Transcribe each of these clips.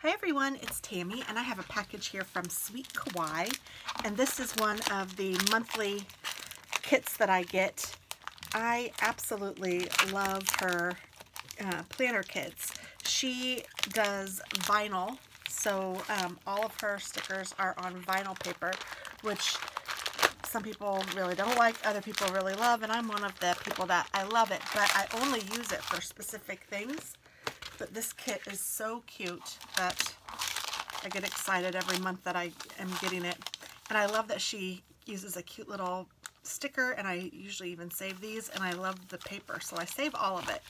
Hi everyone, it's Tammy and I have a package here from Sweet Kawaii, and this is one of the monthly kits that I get. I absolutely love her planner kits. She does vinyl, so all of her stickers are on vinyl paper, which some people really don't like, other people really love, and I'm one of the people that I love it, but I only use it for specific things. But this kit is so cute that I get excited every month that I am getting it. And I love that she uses a cute little sticker, and I usually even save these, and I love the paper, so I save all of it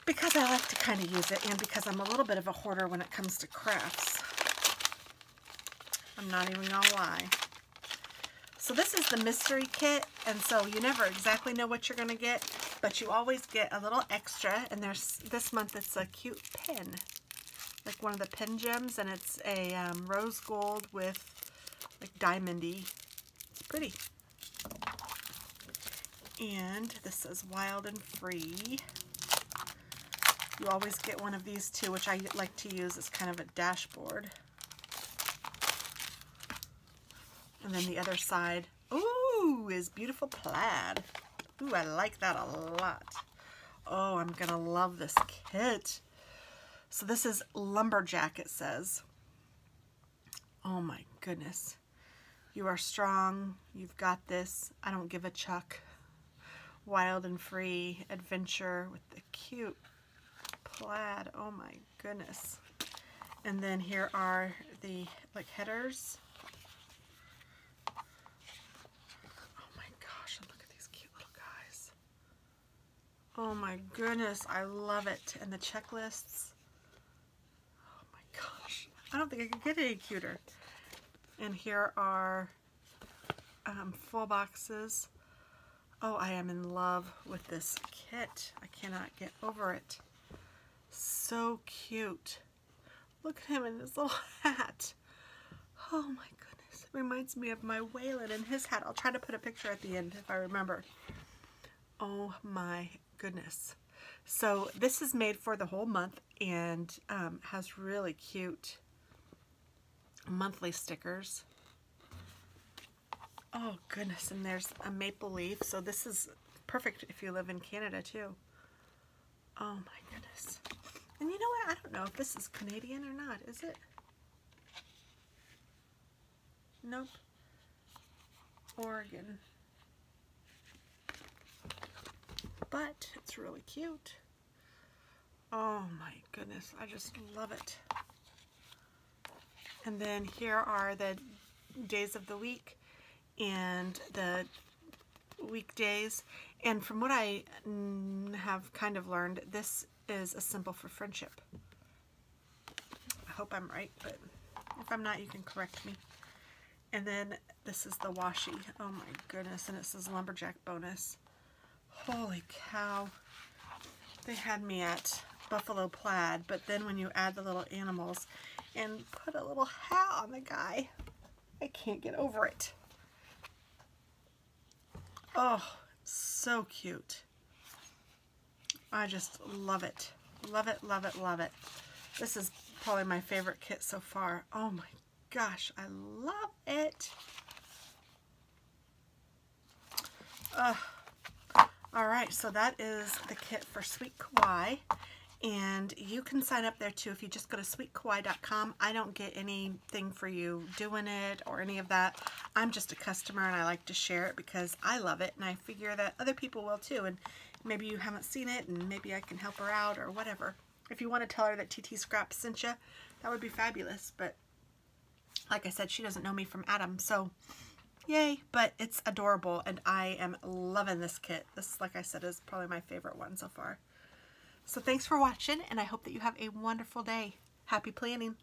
because I like to kind of use it, and because I'm a little bit of a hoarder when it comes to crafts. I'm not even gonna lie. So this is the mystery kit, and so you never exactly know what you're gonna get, but you always get a little extra, and this month it's a cute pin, like one of the pin gems, and it's a rose gold with like diamondy. It's pretty. And this says wild and free. You always get one of these too, which I like to use as kind of a dashboard. And then the other side, ooh, is beautiful plaid. Ooh, I like that a lot. Oh, I'm gonna love this kit. So this is lumberjack, it says. Oh my goodness. You are strong. You've got this. I don't give a chuck. Wild and free adventure with the cute plaid. Oh my goodness. And then here are the like headers. Oh my goodness, I love it. And the checklists. Oh my gosh. I don't think I could get any cuter. And here are full boxes. Oh, I am in love with this kit. I cannot get over it. So cute. Look at him in his little hat. Oh my goodness. It reminds me of my Waylon and his hat. I'll try to put a picture at the end if I remember. Oh my goodness. So this is made for the whole month, and has really cute monthly stickers. Oh goodness, and there's a maple leaf, so this is perfect if you live in Canada too. Oh my goodness. And you know what, I don't know if this is Canadian or not, is it? Nope. Oregon. But it's really cute. Oh my goodness, I just love it. And then here are the days of the week and the weekdays. And from what I have kind of learned, this is a symbol for friendship. I hope I'm right, but if I'm not, you can correct me. And then this is the washi. Oh my goodness, and it says lumberjack bonus. Holy cow. They had me at buffalo plaid, but then when you add the little animals and put a little hat on the guy, I can't get over it. Oh, so cute. I just love it. Love it, love it, love it. This is probably my favorite kit so far. Oh my gosh, I love it. Alright, so that is the kit for Sweet Kawaii, and you can sign up there too if you just go to sweetkawaii.com. I don't get anything for you doing it or any of that. I'm just a customer, and I like to share it because I love it, and I figure that other people will too, and maybe you haven't seen it, and maybe I can help her out or whatever. If you want to tell her that TT.Scraps sent you, that would be fabulous, but like I said, she doesn't know me from Adam, so yay, but it's adorable, and I am loving this kit. This, like I said, is probably my favorite one so far. So thanks for watching, and I hope that you have a wonderful day. Happy planning.